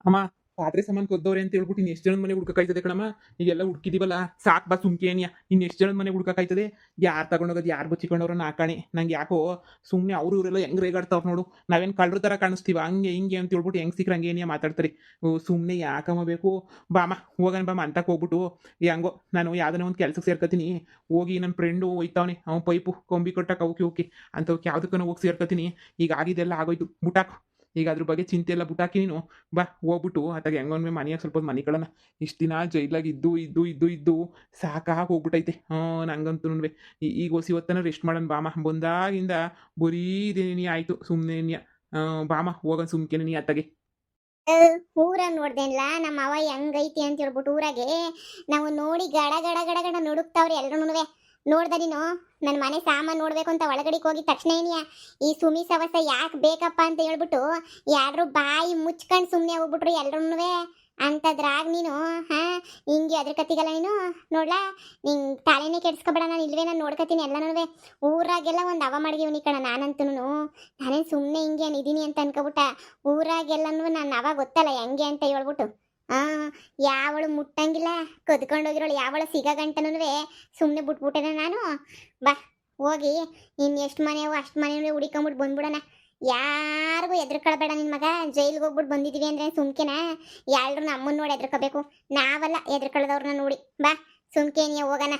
ಅಮ್ಮ ಪಾತ್ರೆ ಸಾಮಾನು ಕೊದ್ದವ್ರೆ ಅಂತ ಹೇಳ್ಬಿಟ್ಟು ಇನ್ನು ಎಷ್ಟು ಜನದ ಮನೆ ಹುಡ್ಕಕ್ಕಾಯ್ತದೆ ಕಣಮ್ಮ. ಈಗೆಲ್ಲ ಹುಡ್ಕಿದೀವಲ್ಲ ಸಾಕ್ ಬಾ ಸುಮ್ಕೇನಿಯ. ಇನ್ನು ಎಷ್ಟು ಜನದ ಮನೆ ಹುಡ್ಕಕ್ಕಾಯ್ತದೆ. ಯಾರು ತಗೊಂಡೋಗೋದು ಯಾರು ಬಚ್ಚಿಕೊಂಡವ್ರು ನಾಕಾಣೆ. ನಂಗೆ ಯಾಕೋ ಸುಮ್ಮನೆ ಅವರು ಇವರೆಲ್ಲ ಹೆಂಗ್ ರೇಗಾಡ್ತಾವ್ರು ನೋಡು. ನಾವೇನು ಕಳ್ರ ಥರ ಕಾಣಿಸ್ತೀವ ಹಂಗೆ ಹಿಂಗೆ ಅಂತ ಹೇಳ್ಬಿಟ್ಟು ಹೆಂಗ್ ಸಿಕ್ಕ್ರೆ ಹಂಗೆ ಏನಿಯ ಮಾತಾಡ್ತಾರೆ. ಸುಮ್ಮನೆ ಯಾಕಮ್ಮ ಬೇಕು. ಬಾಮ ಹೋಗೋಣ ಬಾಮ ಅಂತಕ್ಕೆ ಹೋಗ್ಬಿಟ್ಟು ಹೆಂಗೋ ನಾನು ಯಾವ್ದನ್ನ ಒಂದು ಕೆಲ್ಸಕ್ಕೆ ಸೇರ್ಕೊತೀನಿ. ಹೋಗಿ ನನ್ನ ಫ್ರೆಂಡು ಹೋಯ್ತಾವನೆ ಅವ್ನು ಪೈಪು ಕೊಂಬಿ ಕೊಟ್ಟಕ್ಕೆ ಅವಕ್ಕೆ ಹೋಗಿ ಅಂಥವ್ಕೆ ಯಾವುದಕ್ಕೂ ಹೋಗಿ ಸೇರ್ಕೊತೀನಿ. ಈಗ ಆಗಿದೆಲ್ಲ ಆಗೋಯ್ತು ಬುಟಾಕು. ಈಗ ಅದ್ರ ಬಗ್ಗೆ ಚಿಂತೆ ಎಲ್ಲ ಬುಟ್ಟಾಕಿ ನೀನು ಬಾ ಹೋಗ್ಬಿಟ್ಟು ಆತಾಗ ಹೆಂಗೊಮ್ಮೆ ಮನೆಯಾಗ ಸ್ವಲ್ಪ ಮನೆ ಕಳನ. ಇಷ್ಟು ದಿನ ಜೈಲಾಗ ಇದ್ದು ಸಾಕಾಗಿ ಹೋಗ್ಬಿಟ್ಟೈತೆ. ನಂಗಂತೂ ಈಗ ಹೊಸಿ ಹೊತ್ತನ ರೆಸ್ಟ್ ಮಾಡೋಣ ಬಾಮ. ಬಂದಾಗಿಂದ ಬರೀ ಇದೇನಿ ಆಯಿತು ಸುಮ್ಮನೆ. ಬಾಮ ಹೋಗೋಣ ಸುಮ್ಕೆನೆ ನೀ ಅತ್ತಾಗೆ. ಊರ ನೋಡ್ದೇನ್ಲ ನಮ್ಮ ಅವ ಹೆಂಗೈತಿ ಅಂತ ಹೇಳ್ಬಿಟ್ಟು ಊರಾಗೆ ನಾವು ನೋಡಿ ಗಡ ಗಡ ಗಡ ಗಡ ನುಡುಕ್ತಾವ್ರಿ ಎಲ್ರು. ನೋಡ್ದ ನೀನು ನನ್ನ ಮನೆ ಸಾಮಾನು ನೋಡ್ಬೇಕು ಅಂತ ಒಳಗಡೆಗೆ ಹೋಗಿದ ತಕ್ಷಣ ಏನಿಯ ಈ ಸುಮಿ ಸವಸ ಯಾಕೆ ಬೇಕಪ್ಪ ಅಂತ ಹೇಳ್ಬಿಟ್ಟು ಯಾರು ಬಾಯಿ ಮುಚ್ಕೊಂಡು ಸುಮ್ಮನೆ ಹೋಗ್ಬಿಟ್ರು ಎಲ್ರು. ಅಂತದ್ರಾಗ ನೀನು ಹಿಂಗೆ ಅದ್ರ ಕತ್ತಿಗಲ್ಲ ನೀನು ನೋಡ್ಲಾ. ನಿಂಗೆ ತಲೆನೇ ಕೆಡ್ಸ್ಕೊಬೇಡ, ನಾನು ಇಲ್ವೇ ನಾನು ನೋಡ್ಕೊತೀನಿ ಎಲ್ಲನೂ. ಊರಾಗೆಲ್ಲ ಒಂದು ಅವ ಮಾಡಿದೀವಿ ಕಣ ನಾನಂತೂ. ನಾನೇನು ಸುಮ್ಮನೆ ಹಿಂಗೆ ಇದೀನಿ ಅಂತ ಅನ್ಕೊಬಿಟ್ಟ. ಊರಾಗೆಲ್ಲನೂ ನಾನು ಅವ ಗೊತ್ತಲ್ಲ ಹೆಂಗೆ ಅಂತ ಹೇಳ್ಬಿಟ್ಟು ಯಾವಳು ಮುಟ್ಟಂಗಿಲ್ಲ ಕದ್ಕೊಂಡೋಗಿರೋಳು ಯಾವಳು ಸಿಗ ಗಂಟನೂ ಸುಮ್ಮನೆ ಬಿಟ್ಬಿಟ್ಟೆನ ನಾನು. ಬಾ ಹೋಗಿ ಇನ್ನು ಎಷ್ಟು ಮನೆಯವು ಅಷ್ಟು ಮನೆ ಹುಡಿಕೊಂಬಿಟ್ಟು ಬಂದ್ಬಿಡೋಣ. ಯಾರಿಗೂ ಎದ್ರಕೊಳ್ಬೇಡ. ನಿನ್ನ ಮಗ ಜೈಲಿಗೆ ಹೋಗ್ಬಿಟ್ಟು ಬಂದಿದ್ದೀವಿ ಅಂದರೆ ಸುಮ್ಕೆನಾ ಎಲ್ಲರೂ ನಮ್ಮನ್ನು ನೋಡಿ ಎದ್ರಕೋಬೇಕು. ನಾವಲ್ಲ ಎದ್ರಕೊಳ್ಳೋದವ್ರನ್ನ ನೋಡಿ. ಬಾ ಸುಮ್ಕೇನಿಯ ಹೋಗೋಣ.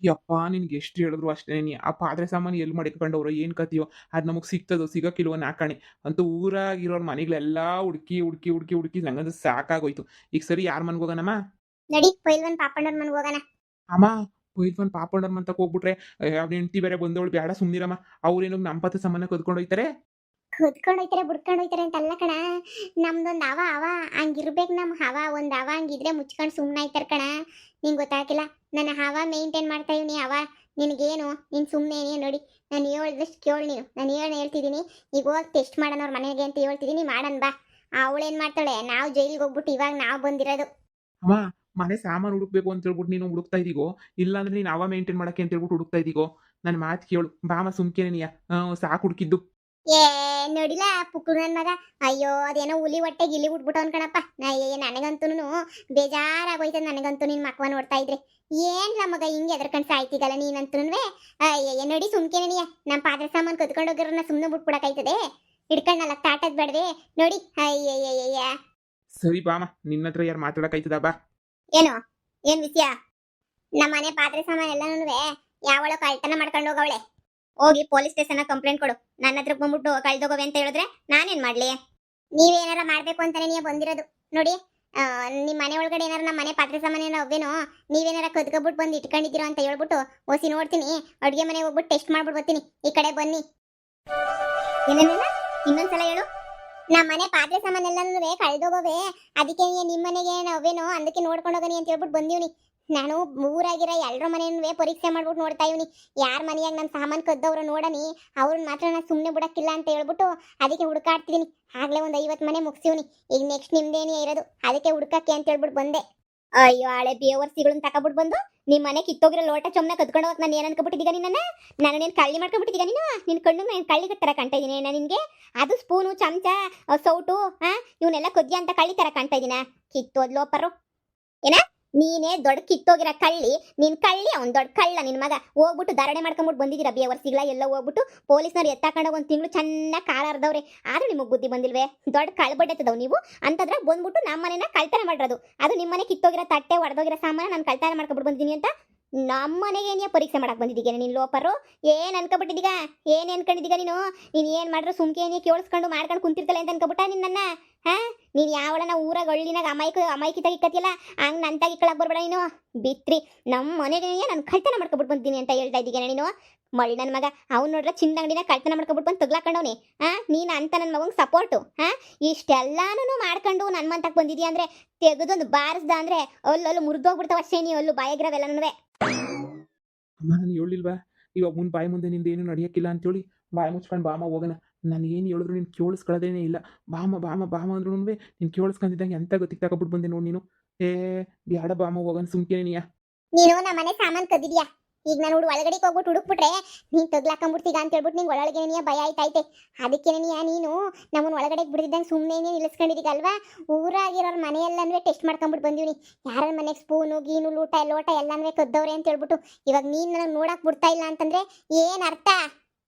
ಯಪ್ಪ ನಿನ್ಗೆ ಎಷ್ಟು ಹೇಳಿದ್ರು ಅಷ್ಟೇ ನೀ ಆ ಪಾತ್ರೆ ಸಾಮಾನು ಎಲ್ಲಿ ಮಾಡಿಕೊಂಡವ್ರು ಏನು ಕತೀಯೋ ಅದು ನಮಗೆ ಸಿಗ್ತದೋ ಸಿಗೋಕ್ಕಿಲ್ವೋ ನಾಕಾಣೆ. ಅಂತೂ ಊರಾಗಿರೋರ ಮನೆಗಳೆಲ್ಲ ಹುಡುಕಿ ನಂಗಂದು ಸಾಕಾಗೋಯ್ತು. ಈಗ ಸರಿ ಯಾರ ಮನೆಗೆ ಹೋಗೋಣಮ್ಮ? ನಡಿ ಪೈಲ್ವನ್ ಪಾಪಣ್ಣವ್ರ ಮನೆಗೆ ಹೋಗೋಣ. ಅಮ್ಮ ಪೈಲ್ವಾನ್ ಪಾಪಣ್ಣರ ಮಂತಕ್ಕೆ ಹೋಗ್ಬಿಟ್ರೆ ಅವ್ನ ಹೆಂಡತಿ ಬೇರೆ ಬಂದವಳು ಬೇಡ ಸುಮ್ಮನಿರಮ್ಮ. ಅವ್ರೇನೋ ನಮ್ಮ ಪಾತ್ರೆ ಸಾಮಾನು ಕದ್ಕೊಂಡು ಹೋಯ್ತಾರೆ. ಕುದ್ಕೊಂಡು ಹೋಯ್ತಾರೆ ಬಿಡ್ಕೊಂಡು ಹೋಯ್ತಾರೆ ಅಂತಲ್ಲ ಕಣ. ನಮ್ದೊಂದು ಅವ ಹಂಗಿರ್ಬೇಕು. ನಮ್ಮ ಹವ ಒಂದು ಅವ ಹಂಗಿದ್ರೆ ಮುಚ್ಕೊಂಡು ಸುಮ್ಮನೆ ಆಯ್ತಾರ ಕಣ. ನಿಂಗೆ ಗೊತ್ತಾಗಿಲ್ಲ ನನ್ನ ಹವ ಮೇಂಟೈನ್ ಮಾಡ್ತಾ ಇವ್ನಿ. ಅವ ನಿನಗೇನು ನೀನು ಸುಮ್ಮನೆ ನೋಡಿ. ನಾನು ಹೇಳ್ದಷ್ಟು ಕೇಳಿ ನೀನು. ನಾನು ಹೇಳ್ತಿದ್ದೀನಿ ಈಗ ಹೋಗಿ ಟೆಸ್ಟ್ ಮಾಡೋಣ ಅವ್ರ ಮನೆಗೆ ಅಂತ ಹೇಳ್ತಿದ್ದೀನಿ. ಮಾಡೋಣ ಬಾ. ಅವಳೇನು ಮಾಡ್ತಾಳೆ, ನಾವು ಜೈಲಿಗೆ ಹೋಗ್ಬಿಟ್ಟು ಇವಾಗ ನಾವು ಬಂದಿರೋದು. ಅಮ್ಮ ಮನೆ ಸಾಮಾನು ಹುಡುಕ್ಬೇಕು ಅಂತ ಹೇಳ್ಬಿಟ್ಟು ನೀನು ಹುಡುಕ್ತಾ ಇದೀಗೋ ಇಲ್ಲಾಂದ್ರೆ ನೀನು ಅವ ಮೇಂಟೈನ್ ಮಾಡಕ್ಕೆ ಅಂತ ಹೇಳ್ಬಿಟ್ಟು ಹುಡುಕ್ತಾ ಇದೀಗೋ? ನನ್ನ ಮಾತು ಕೇಳು ಬಾಮ ಸುಮ್ಕೇನೆ ನೀಯ. ಸಾಕು ಹುಡುಕಿದ್ದು. ಏ ನೋಡಿಲ್ಲ ಪುಕ್ಕು ನನ್ನ ಮಗ. ಅಯ್ಯೋ ಅದೇನೋ ಹುಲಿ ಹೊಟ್ಟೆಗೆ ಇಲ್ಲಿ ಉಟ್ಬಿಟ್ಟವನ್ ಕಣಪ್ಪ. ನನಗಂತೂ ಬೇಜಾರಾಗೋಯ್ತದ. ನನಗಂತೂ ನಿನ್ ಮಕ್ವ ನೋಡ್ತಾ ಇದ್ರೆ ಏನ್ಲ ಮಗ ಹಿಂಗೆ ಎದ್ರಕಂಡು ಸಾಯ್ತಿಗಲ್ಲ ನೀನಂತೂ. ಅಯ್ಯ ನೋಡಿ ಸುಮ್ಕೆನೆ ನೀಯ. ನಮ್ಮ ಪಾತ್ರೆ ಸಾಮಾನು ಕದ್ಕೊಂಡು ಹೋಗಿರೋನ್ನ ಸುಮ್ಮನೆ ಬಿಟ್ಬಿಡಕಾಯ್ತದೆ. ಹಿಡ್ಕೊಂಡಲ್ಲ ತಾಟದ್ ಬೇಡವೆ ನೋಡಿ. ಅಯ್ಯಯ್ಯಯ್ಯ ಸರಿ ಬಾಮ ನಿನ್ನ ಹತ್ರ ಯಾರು ಮಾತಾಡಕ್ಕಾಯ್ತದ ಬಾ. ಏನು ಏನ್ ವಿಷಯ? ನಮ್ಮ ಮನೆ ಪಾತ್ರೆ ಸಾಮಾನು ಎಲ್ಲನೂ ಯಾವಳ ಕಳ್ತನ ಮಾಡ್ಕೊಂಡು ಹೋಗವಳೆ. ಹೋಗಿ ಪೊಲೀಸ್ ಸ್ಟೇಷನ್ ಕಂಪ್ಲೇಂಟ್ ಕೊಡು. ನನ್ನ ಹತ್ರ ಬಂದ್ಬಿಟ್ಟು ಕಳ್ದೋಗವೆ ಅಂತ ಹೇಳಿದ್ರೆ ನಾನೇನ್ ಮಾಡ್ಲಿ? ನೀವೇನಾರ ಮಾಡ್ಬೇಕು ಅಂತಾನೆ ನೀವು ಬಂದಿರೋದು ನೋಡಿ. ನಿಮ್ಮ ಮನೆ ಒಳಗಡೆ ಏನಾರ ನಮ್ಮ ಮನೆ ಪಾತ್ರೆ ಸಾಮಾನು ಅವೇನೋ ನೀವೇನಾರ ಕದ್ಕೊಬಿಟ್ಟು ಬಂದು ಇಟ್ಕೊಂಡಿದ್ದೀರೋ ಅಂತ ಹೇಳ್ಬಿಟ್ಟು ಓಸಿ ನೋಡ್ತೀನಿ. ಅಡುಗೆ ಮನೆಗೆ ಹೋಗ್ಬಿಟ್ಟು ಟೆಸ್ಟ್ ಮಾಡ್ಬಿಟ್ಟು ಬರ್ತೀನಿ. ಈ ಕಡೆ ಬನ್ನಿ. ಏನೇನ ಇನ್ನೊಂದ್ಸಲ ಹೇಳು. ನಮ್ಮ ಮನೆ ಪಾತ್ರೆ ಸಾಮಾನೆಲ್ಲನೂ ಕಳ್ದೋಗವೆ, ಅದಕ್ಕೆ ನಿಮ್ಮ ಮನೆಗೆ ಅವೇನೋ ಅದಕ್ಕೆ ನೋಡ್ಕೊಂಡು ಹೋಗನಿ ಅಂತ ಹೇಳ್ಬಿಟ್ಟು ಬಂದೀವ್ನಿ. ನಾನು ಊರಾಗಿರೋ ಎಲ್ಲರ ಮನೆಯೂ ಪರೀಕ್ಷೆ ಮಾಡ್ಬಿಟ್ಟು ನೋಡ್ತಾ ಇವನಿ. ಯಾರ ಮನೆಯಾಗ ನನ್ನ ಸಾಮಾನು ಕದ್ದವ್ರು ನೋಡನಿ ಅವ್ರನ್ನ ಮಾತ್ರ ನಾನು ಸುಮ್ಮನೆ ಬಿಡಕ್ಕಿಲ್ಲ ಅಂತ ಹೇಳ್ಬಿಟ್ಟು ಅದಕ್ಕೆ ಹುಡುಕಾಡ್ತಿದ್ದೀನಿ. ಆಗ್ಲೇ ಒಂದು 50 ಮನೆ ಮುಗಿಸಿವ್ನಿ. ಈಗ ನೆಕ್ಸ್ಟ್ ನಿಮ್ದೇನೇ ಇರೋದು, ಅದಕ್ಕೆ ಹುಡುಕಕ್ಕೆ ಅಂತ ಹೇಳ್ಬಿಟ್ಟು ಬಂದೆ. ಅಯ್ಯೋ ಹಳೆ ಬೇವರ್ಸಿಗಳನ್ನ ತಕೊಬಿಟ್ಟು ಬಂದು ನಿಮ್ಮ ಮನೆ ಕಿತ್ತೋಗಿರೋ ಲೋಟ ಚೊಮ್ಮನ ಕದ್ಕೊಂಡು ಹೋಗಕ್ಕೆ ನಾನು ಏನು ಅನ್ಕೊಬಿಟ್ಟಿದ್ದೀಗ ನಿನ್ನ? ನಾನು ಕಳ್ಳಿ ಮಾಡ್ಕೊಂಡ್ಬಿಟ್ಟಿದ್ದೀಗ ನೀನು? ನಿನ್ನ ಕಣ್ಣು ನಾನು ಕಳ್ಳಿಗೆ ಥರ ಕಾಣ್ತಾ ಇದ್ದೀನಿ ನಾನು ನಿನಗೆ? ಅದು ಸ್ಪೂನು ಚಮಚ ಸೌಟು ಇವನ್ನೆಲ್ಲ ಕದ್ಯ ಅಂತ ಕಳ್ಳಿ ಥರ ಕಾಣ್ತಾ ಇದ್ದೀನ? ಕಿತ್ತೋದ್ ಲೋಪರು ಏನ? ನೀನೇ ದೊಡ್ಡ ಕಿತ್ತೋಗಿರೋ ಕಳ್ಳಿ. ನಿನ್ ಕಳ್ಳಿ ಅವ್ನು ದೊಡ್ಡ ಕಳ್ಳ. ನಿನ್ನ ಮಗ ಹೋಗ್ಬಿಟ್ಟು ಧಾರಣೆ ಮಾಡ್ಕೊಂಬಿಟ್ಟು ಬಂದಿದ್ದೀರಾ ಬೇವರ್ಸಿಗಳ ಎಲ್ಲ. ಹೋಗ್ಬಿಟ್ಟು ಪೊಲೀಸ್ನವ್ರು ಎತ್ತಾಕೊಂಡೋಗಿ ಒಂದು ತಿಂಗಳು ಚೆನ್ನಾಗಿ ಕಾಲಾರ್ದವ್ರೆ. ಆದ್ರೂ ನಿಮಗೆ ಬುದ್ಧಿ ಬಂದಿಲ್ವೇ? ದೊಡ್ಡ ಕಳ್ಬಡ್ಡೆತ್ತದವು ನೀವು ಅಂತಂದ್ರೆ ಬಂದ್ಬಿಟ್ಟು ನಮ್ಮ ಮನೆನ ಕಳ್ತನ ಮಾಡಿರೋದು. ಅದು ನಿಮ್ಮ ಮನೆ ಕಿತ್ತೋಗಿರೋ ತಟ್ಟೆ ಒಡೆದೋಗಿರೋ ಸಾಮಾನು ನಾನು ಕಳ್ತನ ಮಾಡ್ಕೊಂಬಿಟ್ಟು ಬಂದಿದ್ದೀನಿ ಅಂತ ನಮ್ಮ ಮನೆಗೆ ಏನೇ ಪರೀಕ್ಷೆ ಮಾಡಕ್ಕೆ ಬಂದಿದ್ದೀಗ ನೀನು ಲೋಪರು? ಏನು ಅನ್ಕೊಬಿಟ್ಟಿದ್ದೀಗ? ಏನು ಅನ್ಕೊಂಡಿದ್ದೀಗ ನೀನು? ನೀನು ಏನು ಮಾಡಿದ್ರು ಸುಮ್ಕೆ ಏನೇ ಕೇಳಿಸ್ಕೊಂಡು ಮಾಡ್ಕೊಂಡು ಕುಂತಿರ್ತಲ್ಲ ಅಂತ ಅನ್ಕೊಬಿಟ್ಟ ನಿನ್ನ? ನೀನು ಯಾವಳನ ಊರಾಗ ಹಳ್ಳಿನಾಗ ಅಮಾಯಕಿ ತೆಗಿಕತ್ತಿಯಲ್ಲ ಹಂಗೆ ನನ್ನ ತೆಗಿಕೊಳಕ್ಕೆ ಬರ್ಬೇಡ ನೀನು. ಬಿತ್ರಿ ನಮ್ಮ ಮನೆಗೆ ನಾನು ಕಳ್ತನ ಮಾಡ್ಕೊಬಿಟ್ಟು ಬಂದಿದ್ದೀನಿ ಅಂತ ಹೇಳ್ತಾ ಇದ್ದೀಗ ನೀನು? ಮಳ್ಳಿ ನನ್ನ ಮಗ ಅವ್ನು ನೋಡ್ರೆ ಚಿನ್ನ ಅಂಗಡಿನ ಕಳ್ತನ ಮಾಡ್ಕೊಬಿಟ್ಟು ಬಂದು ತಗ್ಲಾಕೊಂಡವನಿ. ನೀನು ಅಂತ ನನ್ನ ಮಗಂಗೆ ಸಪೋರ್ಟು. ಇಷ್ಟೆಲ್ಲಾನು ಮಾಡ್ಕೊಂಡು ನನ್ನ ಮಂತಕ್ಕೆ ಬಂದಿದ್ದೀಯ ಅಂದರೆ ತೆಗೆದೊಂದು ಬಾರಿಸ್ದ ಅಂದರೆ ಅಲ್ಲಲ್ಲೂ ಮುರಿದೋಗ್ಬಿಡ್ತಾವ ಅಷ್ಟೇ. ನೀ ಅಲ್ಲೂ ಬಾಯಾಗಿರೋವೆಲ್ಲನೂ. ಅಮ್ಮ ನಾನು ಹೇಳಿಲ್ವಾ ಇವಾಗ ಬಾಯಿ ಮುಂದೆ ನಿಂದ ಏನು ನಡೆಯೋಕ್ಕಿಲ್ಲ ಅಂತೇಳಿ? ಬಾಯಿ ಮುಚ್ಕೊಂಡು ಬಾಮ ಹೋಗೋಣ. ನಾನು ಏನು ಹೇಳಿದ್ರು ನೀನು ಕೇಳಿಸ್ಕೊಳ್ಳೋದೇನೇ ಇಲ್ಲ. ಬಾಮ ಅಂದ್ರೂ ನೀನು ಕೇಳಿಸ್ಕೊಂಡಿದ್ದಂಗೆ ಎಂತ ಗೊತ್ತಿಗೆ ತಗೊಬಿಟ್ಟು ಬಂದೆ ನೋಡಿ ನೀನು. ಏ ಬ್ಯಾಡ ಬಾಮ ಹೋಗೋಣ ಸುಮ್ಕೆ ನೀಯ. ನೀನು ನಮ್ಮ ಮನೆ ಸಾಮಾನು ಕದ್ದಿದ್ಯಾ? ಈಗ ನಾನು ಒಳಗಡೆ ಹೋಗ್ಬಿಟ್ಟು ಹುಡುಕ್ಬಿಟ್ರೆ ನೀನ್ ತಗ್ಲಾಕೊಂಡ್ಬಿಡ್ತೀಗ ಅಂತ ಹೇಳ್ಬಿಟ್ಟು ನಿಂಗೆ ಒಳಗೆ ನೀ ಭಯ ಆಯ್ತೈತೆ. ಅದಕ್ಕೆ ನೀನು ನಮ್ಮನ್ನ ಒಳಗಡೆ ಬಿಡ್ದಿದ್ದಂಗೆ ಸುಮ್ಮನೆ ನಿಲ್ಲಿಸ್ಕೊಂಡಿದ್ದೀಗ ಅಲ್ವಾ. ಊರಾಗಿರೋರ ಮನೆಯಲ್ಲನ್ವೇ ಟೆಸ್ಟ್ ಮಾಡ್ಕೊಂಡ್ಬಿಟ್ಟು ಬಂದೀನಿ. ಯಾರ ಮನೆಗೆ ಸ್ಪೂನು ಗೀನು ಲೋಟ ಎಲ್ಲನೂ ಕದ್ದವ್ರೆ ಅಂತ ಹೇಳ್ಬಿಟ್ಟು. ಇವಾಗ ನೀನು ನನಗೆ ನೋಡಕ್ ಬಿಡ್ತಾ ಇಲ್ಲ ಅಂತಂದ್ರೆ ಏನ್ ಅರ್ಥ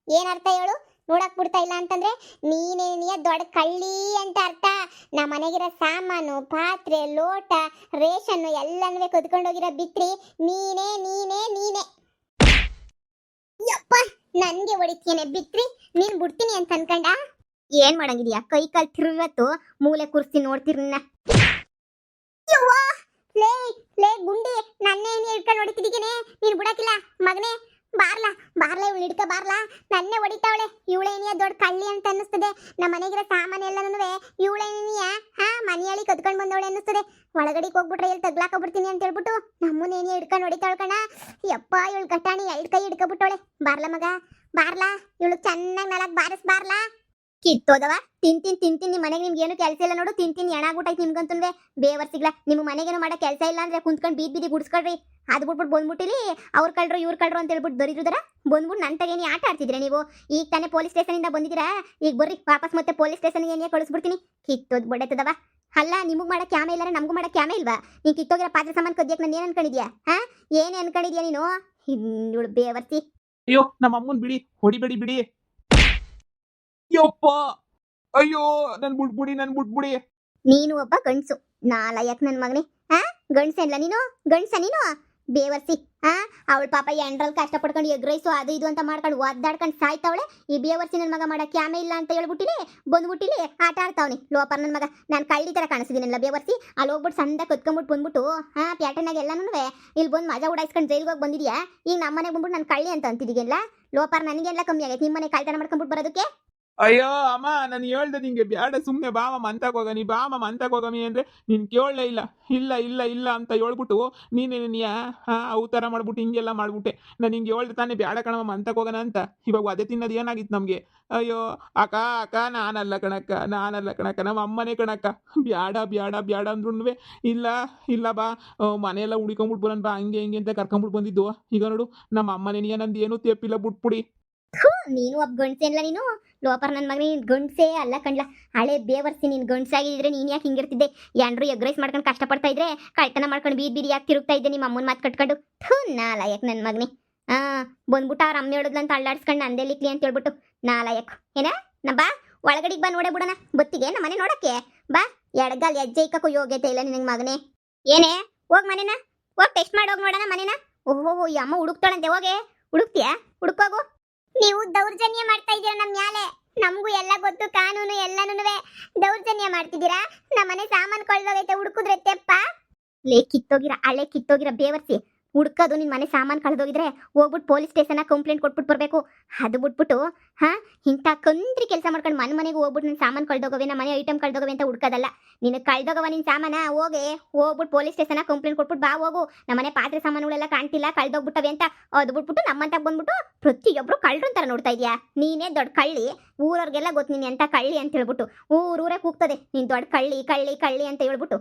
ಹೇಳು? ನೋಡಕ್ ಬಿಡ್ತಾ ಇಲ್ಲ ಅಂತಂದ್ರೆ ನೀನೇನಿಯ ದೊಡ್ಡ ಕಳ್ಳಿ ಅಂತ ಅರ್ಥ. ನಮ್ಮ ಮನೆಗಿರೋ ಸಾಮಾನು ಪಾತ್ರೆ ಲೋಟ ರೇಷನ್ ಎಲ್ಲನೂ ಕದ್ಕೊಂಡೋಗಿರೋ ಬಿತ್ರಿ ನೀನೇ. ಯಪ್ಪ ನನ್ಗೆ ಹೊಡಿತೀಯನೆ ಬಿತ್ರಿ, ನೀನ್ ಬಿಡ್ತೀನಿ ಅಂತ ಅನ್ಕಂಡ. ಏನ್ ಮಾಡಂಗಿದ್ಯಾ? ಕೈ ಕಾಲ್ ತಿರುವತ್ತು ಮೂಲೆ ಕುರ್ಸಿ ನೋಡ್ತಿರ್ನ. ಲೇ ಗುಂಡಿ, ನನ್ನೇ ಹಿಡ್ಕೊಂಡು ಹೊಡಿತಿದ್ದೀಗೇನೆ, ನೀನ್ ಬಿಡಕಿಲ್ಲ ಮಗನೇ. ಬಾರ್ಲಾ ಇವಳು ಹಿಡ್ಕ ಬಾರ್ಲಾ, ನನ್ನೇ ಹೊಡಿತಾವಳೆ. ಇವಳೇನಿಯ ದೊಡ್ಡ ಕಳ್ಳಿ ಅಂತ ಅನ್ನಿಸ್ತದೆ. ನಮ್ಮ ಮನೆಗಿರೋ ಸಾಮಾನು ಎಲ್ಲನೂ ಇವಳೇನಿಯ ಮನೆಯಲ್ಲಿ ಕದ್ಕೊಂಡು ಬಂದವಳೆ ಅನ್ನಿಸ್ತದೆ. ಒಳಗಡೆಗೆ ಹೋಗ್ಬಿಟ್ರೆ ಎಲ್ಲಿ ತಗ್ಲಾಕೊಬಿಡ್ತೀನಿ ಅಂತ ಹೇಳ್ಬಿಟ್ಟು ನಮ್ಮನ್ನೇನಿಯ ಹಿಡ್ಕೊಂಡು ಹೊಡಿತಾವಳ ಕಣ. ಯಪ್ಪ ಇವಳು ಗಟಾಣಿ 2 ಕೈ ಹಿಡ್ಕೊಬಿಟ್ಟವಳೆ. ಬಾರ್ಲಾ ಮಗ ಬಾರ್ಲಾ, ಇವಳು ಚೆನ್ನಾಗಿ 4 ಬಾರಿಸ್ ಬಾರ್ಲಾ. ಕಿತ್ತೋದವ ತಿಂತೀನಿ ನಿಮ್ಮ ಮನೆಗೆ ನಿಮ್ಗೆ ಏನು ಕೆಲಸ ಇಲ್ಲ ನೋಡು. ತಿಂತೀನಿ ಎಣಾಗ್ಬಿಟ್ಟೈತಿ ನಿಮ್ಗಂತಂದ್ರೆ ಬೇವರ್ಸಿಗ್ಲ. ನಿಮ್ಮ ಮನೆಗೇನು ಮಾಡೋ ಕೆಲಸ ಇಲ್ಲ ಅಂದ್ರೆ ಕುಂತ್ಕೊಂಡು ಬೀದಿ ಗುಡ್ಸ್ಕೊಳ್ರಿ. ಅದು ಬಿಟ್ಬಿಟ್ಟು ಬಂದ್ಬಿಟ್ಟಿಲಿ ಅವ್ರ ಕಳ್ರು ಇವ್ರ ಕಳ್ರು ಅಂತ ಹೇಳ್ಬಿಟ್ಟು ದೊರಿದ್ರದರ ಬಂದ್ಬಿಟ್ಟು ನನ್ನ ತಗೇನಿ ಆಟ ಆಡ್ತಿದ್ದೀರಾ ನೀವು. ಈಗ ತಾನೇ ಪೊಲೀಸ್ ಸ್ಟೇಷನಿಂದ ಬಂದಿದ್ದೀರಾ, ಈಗ ಬರ್ರಿ ವಾಪಸ್ ಮತ್ತೆ ಪೊಲೀಸ್ ಸ್ಟೇಷನ್ಗೆ ಏನೇ ಕಳಿಸ್ಬಿಡ್ತೀನಿ. ಕಿತ್ತೋದ್ ಬಡತದವ. ಅಲ್ಲ ನಿಮಗ್ ಮಾಡೋ ಕ್ಯಾಮೆ ಇಲ್ಲಾರೆ ನಮಗೂ ಮಾಡೋ ಕ್ಯಾಮೆ ಇಲ್ವಾ? ನೀನು ಕಿತ್ತೋಗಿರೋ ಪಾತ್ರೆ ಸಾಮಾನು ಕದ್ಯಕ್ಕೆ ನಾನು ಏನು ಅನ್ಕೊಂಡಿದ್ಯಾ? ಏನು ಅನ್ಕೊಂಡಿದ್ಯಾ ನೀನು? ಇವಳು ಬೇವರ್ಸಿ. ಅಯ್ಯೋ ನಮ್ಮ ಅಮ್ಮನ್ ಬಿಡಿ, ಹೊಡಿಬೇಡಿ ಬಿಡಿ. ಯಪ್ಪ ಅಯ್ಯೋ ನನ್ ಬಿಟ್ಬಿಡಿ. ನೀನು ಒಬ್ಬ ಗಂಡ್ಸು ನಾಲಯಕ್ ನನ್ ಮಗನೇ. ಗಂಡ್ಸಲ್ಲ ನೀನು ಬೇವರ್ಸಿ. ಅವಳ ಪಾಪ ಎಂಡ್ರಲ್ಲಿ ಕಷ್ಟಪಡ್ಕೊಂಡು ಎಗ್ ರೈಸು ಅದು ಇದು ಅಂತ ಮಾಡ್ಕೊಂಡು ಒದ್ದಾಡ್ಕೊಂಡು ಸಾಯ್ತಾವಳೆ. ಈ ಬೇವರ್ಸಿ ನನ್ನ ಮಗ ಮಾಡೋ ಕ್ಯಾಮೆ ಇಲ್ಲ ಅಂತ ಹೇಳ್ಬಿಟ್ಟಿಲಿ ಬಂದ್ಬಿಟ್ಟಿಲಿ ಆಟ ಆಡ್ತಾವನಿ ಲೋಪರ್ ನನ್ನ ಮಗ. ನಾನು ಕಳ್ಳಿ ಥರ ಕಾಣಿಸಿದ್ದೀನಲ್ಲ ಬೇವರ್ಸಿ. ಅಲ್ಲಿ ಹೋಗ್ಬಿಟ್ಟು ಸಂದ ಕತ್ಕೊಂಡ್ಬಿಟ್ಟು ಬಂದ್ಬಿಟ್ಟು ಪ್ಯಾಟರ್ನಾಗ ಎಲ್ಲನೂ ಇಲ್ಲಿ ಬಂದು ಮಜಾ ಉಡಾಯಿಸ್ಕೊಂಡು ಜೈಲ್ಗೆ ಹೋಗಿ ಬಂದಿದ್ಯಾ. ಈಗ ನಮ್ಮ ಮನೆಗೆ ಬಂದ್ಬಿಟ್ಟು ನಾನು ಕಳ್ಳಿ ಅಂತ ಅಂತಿದ್ದೀಗೆಲ್ಲ. ಲೋಪರ್ ನನಗೆಲ್ಲ ಕಮ್ಮಿ ಆಗೈತೆ ನಿಮ್ಮ ಮನೆ ಕಳ್ತನ ಮಾಡ್ಕೊಂಡ್ಬಿಟ್ಟು ಬರೋದಕ್ಕೆ. ಅಯ್ಯೋ ಅಮ್ಮ ನಾನು ಹೇಳ್ದೆ ನಿಂಗೆ ಬ್ಯಾಡ ಸುಮ್ಮನೆ ಬಾಮ ಮಂತಕ್ಕೆ ಹೋಗಮಿ ಮಂತಕ್ಕೆ ಹೋಗಮಿ ಅಂದ್ರೆ ನೀನು ಕೇಳಲೇ ಇಲ್ಲ ಅಂತ ಹೇಳ್ಬಿಟ್ಟು ನೀನೇನಿಯ ಅವತಾರ ಮಾಡ್ಬಿಟ್ಟು ಹಿಂಗೆಲ್ಲ ಮಾಡ್ಬಿಟ್ಟೆ. ನಾನು ಹಿಂಗೆ ಹೇಳ್ದೆ ತಾನೇ ಬ್ಯಾಡ ಕಣಮ್ಮ ಮಂತಕ್ಕೆ ಹೋಗೋಣ ಅಂತ. ಇವಾಗ ಅದೇ ತಿನ್ನೋದು ಏನಾಗಿತ್ತು ನಮಗೆ. ಅಯ್ಯೋ ಅಕ್ಕ ನಾನಲ್ಲ ಕಣಕ್ಕ ನಮ್ಮ ಅಮ್ಮನೇ ಕಣಕ್ಕ. ಬ್ಯಾಡ ಅಂದ್ರೂ ಇಲ್ಲ ಬಾ ಮನೆಯೆಲ್ಲ ಹುಡ್ಕೊಂಬಿಟ್ಟು ಬರೋಣ ಬಾ ಹಂಗೆ ಹಿಂಗೆ ಅಂತ ಕರ್ಕೊಂಬಿಟ್ಟು ಬಂದಿದ್ದು. ಈಗ ನೋಡು ನಮ್ಮ ಅಮ್ಮನೇನಿಯ ನಂದು ಏನೂ ತೇಪಿಲ್ಲ ಬಿಟ್ಬಿಡಿ. ನೀನು ಒಬ್ಬ ಗಂಡ್ಸೆ ಅಲ್ಲ ನೀನು ಲೋಪರ್ ನನ್ನ ಮಗ. ನೀನು ಗಂಡ್ಸೆ ಅಲ್ಲ ಕಣ್ಲ, ಹಳೆ ಬೇವರ್ಸಿ. ನೀನು ಗಂಡ್ಸಾಗಿದ್ರೆ ನೀನು ಯಾಕೆ ಹಿಂಗಿರ್ತಿದ್ದೆ? ಎಂಡ್ರು ಎಗ್ ರೈಸ್ ಮಾಡ್ಕೊಂಡು ಕಷ್ಟಪಡ್ತಾ ಇದ್ರೆ ಕಳ್ತನ ಮಾಡ್ಕೊಂಡು ಬೀದಿ ಯಾಕೆ ತಿರುಗ್ತಾ ಇದ್ದೆ ನಿಮ್ಮ ಅಮ್ಮನ ಮಾತು ಕಟ್ಕೊಂಡು? ನಾಲಾಯಕ್ ನನ್ನ ಮಗನೇ. ಬಂದ್ಬಿಟ್ಟು ಅವ್ರ ಅಮ್ಮ ಹೇಳೋದ್ಲಂತ ಅಳ್ಳಾಡ್ಸ್ಕೊಂಡು ನಂದೆಲಿಕ್ಲಿ ಅಂತ ಹೇಳ್ಬಿಟ್ಟು ನಾಲಾಯಕ್ ಏನ ಬಾ ಒಳಗಡೆಗೆ ಬಾ ನೋಡೇ ಬಿಡೋಣ ಬತ್ತಿಗೆ ನಮ್ಮ ಮನೆ ನೋಡಕ್ಕೆ ಬಾ. ಎಡಗಾಲ್ ಹೆಜ್ಜೆ ಇಕ್ಕಕ್ಕೂ ಯೋಗ್ಯತೆ ಇಲ್ಲ ನಿನಗೆ ಮಗನೇ. ಏನೇ ಹೋಗ್ ಮನೇನ ಹೋಗಿ ಟೆಸ್ಟ್ ಮಾಡಿ ಹೋಗಿ ನೋಡೋಣ ಮನೇನ. ಓಹೋ ಈ ಅಮ್ಮ ಹುಡುಕ್ತಾಳಂತೆ, ಹೋಗೆ ಹುಡುಕ್ತೀಯಾ? ಹುಡುಕೋಗು. ನೀವು ದೌರ್ಜನ್ಯ ಮಾಡ್ತಾ ಇದ್ದೀರಾ ನಮ್ಮ ಮ್ಯಾಲೆ. ನಮಗೂ ಎಲ್ಲ ಗೊತ್ತು, ಕಾನೂನು ಎಲ್ಲನೂ ದೌರ್ಜನ್ಯ ಮಾಡ್ತಿದ್ದೀರಾ. ನಮ್ಮ ಮನೆ ಸಾಮಾನು ಕಳ್ದೋಗೈತೆ ಹುಡುಕಿದ್ರೆ ತೆಪ್ಪ. ಹಳೆ ಕಿತ್ತೋಗಿರ ಬೇವರ್ಸಿ. ಹುಡ್ಕೋದು ನಿನ್ನ ಮನೆ ಸಾಮಾನು ಕಳೆದೋಗಿದ್ರೆ ಹೋಗ್ಬಿಟ್ಟು ಪೊಲೀಸ್ ಸ್ಟೇಷನ್ ಕಂಪ್ಲೇಂಟ್ ಕೊಟ್ಬಿಟ್ಟು ಬರಬೇಕು. ಅದು ಬಿಟ್ಬಿಟ್ಟು ಇಂಥ ಕಂತ್ರಿ ಕೆಲಸ ಮಾಡ್ಕೊಂಡು ಮನೆಗೆ ಹೋಗ್ಬಿಟ್ಟು ನನ್ನ ಸಾಮಾನು ಕಳ್ದೋಗವೆ ನಮ್ಮ ಮನೆ ಐಟಮ್ ಕಳ್ದೋಗವೆ ಅಂತ ಹುಡ್ಕೋದಲ್ಲ. ನಿನ್ನ ಕಳ್ದೋಗವ ನಿನ್ನ ಸಾಮಾನ ಹೋಗ್ಬಿಟ್ಟು ಪೊಲೀಸ್ ಸ್ಟೇಷನ್ ಕಂಪ್ಲೇಂಟ್ ಕೊಟ್ಬಿಟ್ಟು ಬಾ ಹೋಗು. ನಮ್ಮ ಮನೆ ಪಾತ್ರೆ ಸಾಮಾನುಗಳೆಲ್ಲ ಕಾಣ್ತಿಲ್ಲ ಕಳ್ದೋಗ್ಬಿಟ್ಟವೆ ಅಂತ. ಅದು ಬಿಟ್ಬಿಟ್ಟು ನಮ್ಮಂತ ಬಂದ್ಬಿಟ್ಟು ಪ್ರತಿಯೊಬ್ರು ಕಳ್ಳರು ಅಂತಾರ ನೋಡ್ತಾ ಇದೀಯಾ. ನೀನೇ ದೊಡ್ಡ ಕಳ್ಳಿ, ಊರವ್ರಿಗೆಲ್ಲ ಗೊತ್ತು ನೀನು ಎಂತ ಕಳ್ಳಿ ಅಂತ ಹೇಳ್ಬಿಟ್ಟು. ಊರೂರೇ ಕೂಗ್ತದೆ ನೀನು ದೊಡ್ಡ ಕಳ್ಳಿ ಅಂತ ಹೇಳ್ಬಿಟ್ಟು.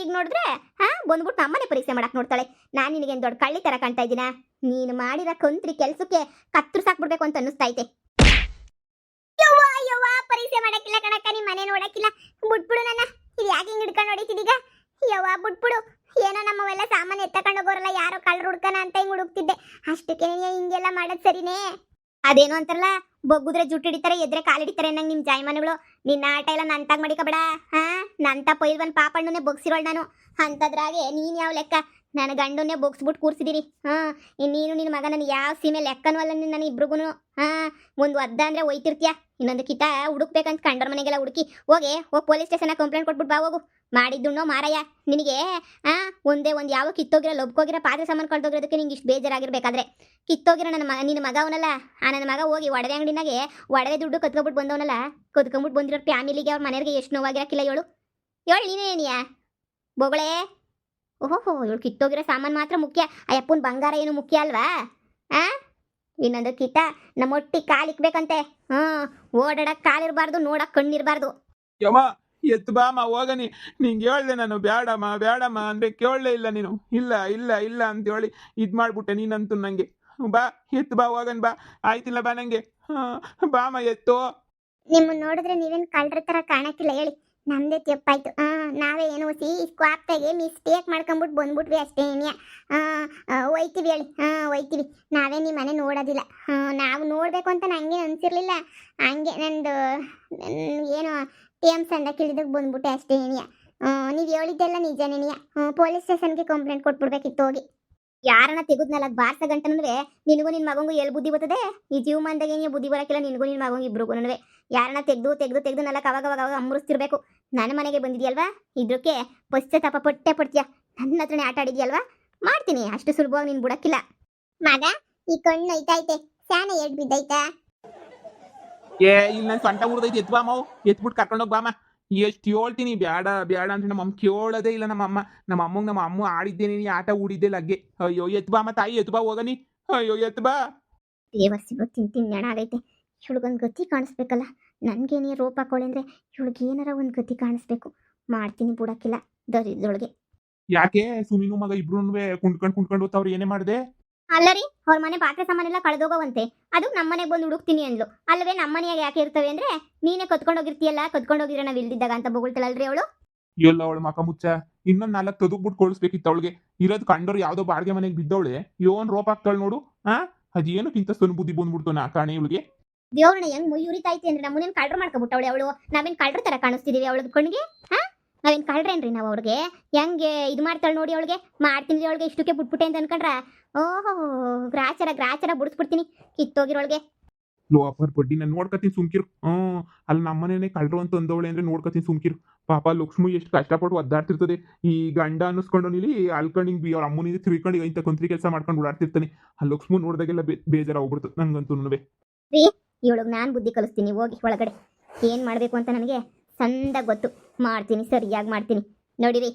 ಈಗ ನೋಡಿದ್ರೆ ಬಂದ್ಬಿಟ್ಟು ನಮ್ಮನೆ ಪರೀಕ್ಷೆ ಮಾಡಕ್ ನೋಡ್ತಾಳೆ. ನಾನು ನಿನಗೆ ದೊಡ್ಡ ಕಳ್ಳಿ ತರ ಕಾಣ್ತಾ ಇದ್ದೀನ? ನೀನು ಮಾಡಿರೋ ಕಂತ್ರಿ ಕೆಲ್ಸಕ್ಕೆ ಕತ್ತರಿಸಾಕ್ಬಿಡ್ಬೇಕು ಅಂತ ಅನ್ನಿಸ್ತೈತೆ. ಪರೀಕ್ಷೆ ಮಾಡಕ್ಕಿಲ್ಲ ಕಣಕ್ಕ, ನಿಮ್ಮ ಮನೆ ನೋಡಕ್ಕಿಲ್ಲ. ಬಿಟ್ಬಿಡು ನನ್ನ. ಇದು ಯಾಕೆ ಹಿಂಗ್ ಹಿಡ್ಕೊಂಡು ಹೊಡಿತಿದೀಗ? ಬಿಟ್ಬಿಡು. ಏನೋ ನಮ್ಮವೆಲ್ಲ ಸಾಮಾನು ಎತ್ತಕೊಂಡು ಹೋಗೋರಲ್ಲ ಯಾರೋ ಕಳ್ಳರು ಹುಡ್ಕನ ಅಂತ ಹಿಂಗ್ ಹುಡುಕ್ತಿದ್ದೆ. ಅಷ್ಟಕ್ಕೆ ಹಿಂಗೆಲ್ಲ ಮಾಡೋದು ಸರಿನೇ? ಅದೇನೋ ಅಂತಾರಲ್ಲ, ಬಗ್ಗುದ್ರೆ ಜುಟ್ಟು ಹಿಡಿತಾರೆ ಎದ್ರೆ ಕಾಲಿಡಿತಾರೆ ಅನ್ನಂಗೆ ನಿಮ್ಮ ಜಾಯಮಾನುಗಳು. ನಿನ್ನ ಆಟ ಎಲ್ಲ ನಂತಾಗ ಮಾಡಿಕಬೇಡ. ನಂತ ಪೈಲ್ವನ್ ಪಾಪಣ್ಣನೇ ಬಗ್ಸಿರೋಳು ನಾನು. ಅಂಥದ್ರಾಗೆ ನೀನು ಯಾವ ಲೆಕ್ಕ? ನನ್ನ ಗಂಡನ್ನೇ ಬಗ್ಸ್ಬಿಟ್ಟು ಕೂರಿಸಿದೀನಿ. ನೀನು ನಿನ್ನ ಮಗ ನನಗೆ ಯಾವ ಸೀಮೆ ಲೆಕ್ಕನೂ ಅಲ್ಲ. ನಾನು ಇಬ್ರಿಗೂ ಒಂದು ಒದ್ದ ಅಂದ್ರೆ ಒಯ್ತಿರ್ತೀಯ. ಇನ್ನೊಂದು ಕಿತ ಹುಡುಕ್ಬೇಕಂತ ಕಂಡರ ಮನೆಗೆಲ್ಲ ಹುಡುಕಿ ಹೋಗಿ ಪೊಲೀಸ್ ಸ್ಟೇಷನ್ ಕಂಪ್ಲೇಂಟ್ ಕೊಟ್ಬಿಟ್ಟು ಬಾ ಹೋಗು. ಮಾಡಿದ್ದುಣ್ಣೋ ಮಾರಾಯ ನಿನಗೆ. ಒಂದೇ ಒಂದು ಯಾವ ಕಿತ್ತೋಗಿರೋ ಲೊಬ್ಕೋಗಿರೋ ಪಾತ್ರೆ ಸಾಮಾನು ಕಳ್ದೋಗಿರೋದಕ್ಕೆ ನಿಂಗೆ ಇಷ್ಟು ಬೇಜಾರಾಗಿರ್ಬೇಕಾದ್ರೆ ಕಿತ್ತೋಗಿರೋ ನಿನ್ನ ಮಗ ಅವನಲ್ಲ. ನನ್ನ ಮಗ ಹೋಗಿ ಒಡವೆ ಅಂಗಡಿನಾಗೆ ಒಡವೆ ದುಡ್ಡು ಕತ್ಕೊಬಿಟ್ಟು ಬಂದವನಲ್ಲ. ಕತ್ಕೊಂಡ್ಬಿಟ್ಟು ಬಂದಿರೋ ಫ್ಯಾಮಿಲಿಗೆ ಅವ್ರ ಮನೆಯವರಿಗೆ ಎಷ್ಟು ನೋವಾಗಿರಕ್ಕಿಲ್ಲ. ಹೇಳು ನೀನೇನಿಯಾ ಬೊಗಳೇ? ಓಹೋ ಇವಳು ಕಿತ್ತೋಗಿರೋ ಸಾಮಾನು ಮಾತ್ರ ಮುಖ್ಯ, ಅಯ್ಯಪ್ಪನ ಬಂಗಾರ ಏನು ಮುಖ್ಯ ಅಲ್ವಾ? ಇನ್ನೊಂದು ಕಿತ್ತ ನಮ್ಮ ಒಟ್ಟಿ ಕಾಲಿಕ್ಬೇಕಂತೆ. ಓಡಾಡಕ್ ಕಾಲಿರ್ಬಾರ್ದು, ನೋಡಕ್ ಕಣ್ಣಿರ್ಬಾರ್ದು. ಯಮ್ಮ ಎತ್ತು ಬಾಮ ಹೋಗನಿ. ನಿಂಗೆ ಹೇಳ್ದೆ ನಾನು ಬೇಡಮ್ಮ ಬೇಡಮ್ಮ ಅಂದ್ರೆ ಕೇಳಲೇ ಇಲ್ಲ ನೀನು. ಇಲ್ಲ ಇಲ್ಲ ಇಲ್ಲ ಅಂತ ಹೇಳಿ ಇದ್ ಮಾಡ್ಬಿಟ್ಟೆ ನೀನಂತೂ ನಂಗೆ. ಬಾ ಎತ್ತು ಬಾ ಹೋಗನ್ ಬಾ. ಆಯ್ತಿಲ್ಲ ಬಾ ನಂಗೆ. ಬಾಮ ಎತ್ತು. ನಿಮ್ಮನ್ನ ನೋಡಿದ್ರೆ ನೀವೇನು ಕಳ್ರ ತರ ಕಾಣಕ್ಕಿಲ್ಲ ಹೇಳಿ. ನಮ್ದೇ ತಪ್ಪಾಯ್ತು. ನಾವೇ ಏನು ಸಿ ಸ್ಕ್ವಾಪ್ತಾಗೆ ಮಿಸ್ಟೇಕ್ ಮಾಡ್ಕೊಂಬಿಟ್ಟು ಬಂದ್ಬಿಟ್ವಿ ಅಷ್ಟೇ ಏನಿಯ. ಹೋಯ್ತೀವಿ ಹೇಳಿ. ಹೋಯ್ತೀವಿ. ನಾವೇ ನಿಮ್ಮ ಮನೆ ನೋಡೋದಿಲ್ಲ. ನಾವು ನೋಡಬೇಕು ಅಂತ ನಂಗೆ ಅನ್ಸಿರ್ಲಿಲ್ಲ. ಹಂಗೆ ನಂದು ಏನು TM ಸಂದ ಕಿಳಿದಾಗ ಬಂದ್ಬಿಟ್ಟೆ ಅಷ್ಟೇ ಏನಿಯ. ನೀವು ಹೇಳಿದ್ದೆಲ್ಲ ನಿಜನೇನಿಯ. ಪೊಲೀಸ್ ಸ್ಟೇಷನ್ಗೆ ಕಂಪ್ಲೇಂಟ್ ಕೊಟ್ಬಿಡ್ಬೇಕಿತ್ತು ಹೋಗಿ. ಯಾರನ್ನ ತೆಗೆದ್ನಲ್ಲ ಬಾರ್ಸ ಗಂಟನೂ ನಿನಗೂ ನಿನ್ನ ಮಗಂಗೂ ಎಲ್ಲಿ ಬುದ್ಧಿ ಬರ್ತದೆ? ಈ ಜೀವಮಾನದಾಗ ಏನಿಯ ಬುದ್ಧಿ ಬರೋಕ್ಕಿಲ್ಲ ನಿನಗೂ ನಿನ್ನ ಮಗಂಗೂ ಇಬ್ರಿಗೂ. ಯಾರನ್ನ ತೆಗೆದು ನಲ್ಲಕ್ಕೆ ಅವಾಗ ಅಮ್ಮರಿಸ್ತಿರ್ಬೇಕು. ನನ್ನ ಮನೆಗೆ ಬಂದಿದ್ಯಲ್ವಾ, ಇದಕ್ಕೆ ಪಶ್ಚಾತ್ತಾಪ ಪಡ್ತೀಯ. ನನ್ನ ಹತ್ರನೇ ಆಟ ಆಡಿದ್ಯಲ್ವಾ, ಮಾಡ್ತೀನಿ. ಅಷ್ಟು ಸುಲಭವಾಗಿ ನೀನು ಬಿಡಕ್ಕಿಲ್ಲ. ಮಗ ಈ ಕಣ್ಣು ಐತೈತೆ, ಸ್ಯಾನ ಎಡ್ ಬಿದ್ದೈತಾ? ಇಲ್ಲಿ ನನ್ ಸೊಂಟ ಉರ್ದೈತಿ. ಎತ್ ಬಾಮ, ಎತ್ಬಿಟ್ಟು ಕರ್ಕೊಂಡೋಗ್ ಬಾಮ. ಎಷ್ಟು ಹೇಳ್ತೀನಿ ಬೇಡ ಬೇಡ ಅಂತ ನಮ್ಮ ಅಮ್ಮ ಕೇಳೋದೇ ಇಲ್ಲ. ನಮ್ಮ ಅಮ್ಮ ಆಡಿದ್ದೇನೆ ಆಟ ಊಡಿದ್ದೆ ಲಗ್ಗೆ. ಅಯ್ಯೋ ಎತ್ ಬಾಮ ತಾಯಿ, ಎತ್ ಬಾ ಹೋಗನಿ. ಅಯ್ಯೋ ಎತ್ ಬಾ. ದೇವರ್ಸಿಗಳು ತಿನ್ನ ಆಗೈತೆ. ಇವಳಿಗೊಂದು ಗತಿ ಕಾಣಿಸ್ಬೇಕಲ್ಲ. ನನಗೇನೇ ರೋಪ ಹಾಕೊಳ್ಳಿ ಅಂದರೆ ಇವಳಿಗೆ ಏನಾರ ಒಂದು ಗತಿ ಕಾಣಿಸ್ಬೇಕು. ಮಾಡ್ತೀನಿ ಬಿಡಕ್ಕಿಲ್ಲ ದರಿದ್ರೊಳಗೆ. ಯಾಕೆ ಸುನಿನು ಮಗ ಇಬ್ರು ಕುಂಡ್ಕೊಂಡು ಹೋಗ್ತಾವ್ರು? ಏನೇ ಮಾಡಿದೆ? ಅಲ್ಲರಿ, ಅವ್ರ ಮನೆ ಪಾತ್ರೆ ಸಾಮಾನೆಲ್ಲ ಕಳೆದೋಗವಂತೆ. ಅದು ನಮ್ಮನೆಗೆ ಬಂದು ಹುಡುಕ್ತೀನಿ ಅಂದ್ಲು. ಅಲ್ಲವೇ ನಮ್ಮನೆಯಾಗ ಯಾಕೆ ಇರ್ತವೆ ಅಂದ್ರೆ ನೀನೇ ಕತ್ಕೊಂಡೋಗಿರ್ತೀಯಲ್ಲ, ಕತ್ಕೊಂಡೋಗಿರೋ ನಾವು ಇಲ್ದಿದ್ದಾಗ ಅಂತ ಬೊಗಳ್ತಾಳಲ್ರಿ ಅವಳು. ಎಲ್ಲ ಅವಳು ಮಕ ಮುಚ್ಚ. ಇನ್ನೊಂದ್ 4 ತದುಗ್ಬಿಟ್ಟು ಕೊಳಿಸ್ಬೇಕಿತ್ತು ಅವಳಿಗೆ. ಇರೋದು ಕಂಡೋರು ಯಾವ್ದೋ ಬಾಡಿಗೆ ಮನೆಗೆ ಬಿದ್ದವಳೆ. ಯೋನ್ ರೋಪ್ ಹಾಕ್ತಾಳು ನೋಡು. ಅದೇನಕ್ಕಿಂತ ಸೊನ್ ಬುದ್ಧಿ ಬಂದ್ಬಿಡ್ತು ನಾ ಕಾಣೆ ಇವಳಿಗೆ. ದೇವ್ರನ್ನ ಹೆಂಗ್ ಮುಯ್ ಉರಿತೈತಿ ಅಂದ್ರೆ ನಮ್ಮನೇನ್ ಕಳ್ರ ಮಾಡ್ಕೊಬಿಟ್ಟವಳೆ ಅವಳು. ನಾವೇನ್ ಕಳ್ರ ತರ ಕಾಣಿಸ್ತಿದೀವಿ ಅವಳದ್ ಕಣ್ಣಿಗೆ? ನಾವೇನ್ ಕಳ್ರೇನ್ರಿ ನಾವು ಅವ್ರಿಗೆ? ಹೆಂಗೆ ಇದು ಮಾಡ್ತಾಳೆ ನೋಡಿ ಅವಳಿಗೆ. ಮಾಡ್ತೀನಿ ಅವಳಿಗೆ ಇಷ್ಟಕ್ಕೆ ಬಿಟ್ಬಿಟ್ಟೆ ಅಂತ ಅನ್ಕೊಂಡ್ರ. ಓಹೋ, ಗ್ರಾಚಾರ ಬಿಡಿಸ್ಬಿಡ್ತೀನಿ ಕಿತ್ತೋಗಿರೋಳ್ಗೆ. ಲೋಪರ್ ಬಡ್ಡಿ ನಾನು ನೋಡ್ಕತೀನಿ ಸುಮ್ಕಿರು. ಅಲ್ಲಿ ನಮ್ಮನೇನೆ ಕಳ್ರು ಅಂತ ಅಂದವಳೆ ಅಂದ್ರೆ ನೋಡ್ಕತೀನಿ ಸುಮ್ಕಿರು. ಪಾಪ ಲಕ್ಷ್ಮಿ ಎಷ್ಟು ಕಷ್ಟಪಟ್ಟು ಒದ್ದಾಡ್ತಿರ್ತದೆ. ಈ ಗಂಡ ಅನ್ನಿಸ್ಕೊಂಡು ನೀಲಿ ಅಲ್ಕಂಡಿಂಗ್ ಅವ್ರ ಅಮ್ಮನಿಗೆ ತಿರ್ಕೊಂಡು ಇಂಥ ಕೊಂತ್ರಿ ಕೆಲಸ ಮಾಡ್ಕೊಂಡು ಓಡಾಡ್ತಿರ್ತಾನೆ. ಆ ಲಕ್ಷ್ಮಿ ನೋಡಿದಾಗೆಲ್ಲ ಬೇಜಾರ ಹೋಗ್ಬಿಡ್ತು ನಂಗಂತೂ. ಇವಳಿಗೆ ನಾನು ಬುದ್ಧಿ ಕಲಿಸ್ತೀನಿ. ಹೋಗಿ ಒಳಗಡೆ ಏನ್ ಮಾಡ್ಬೇಕು ಅಂತ ನನಗೆ ಸಂದ ಗೊತ್ತು. ಮಾಡ್ತೀನಿ, ಸರಿಯಾಗಿ ಮಾಡ್ತೀನಿ. ನೋಡಿರಿ,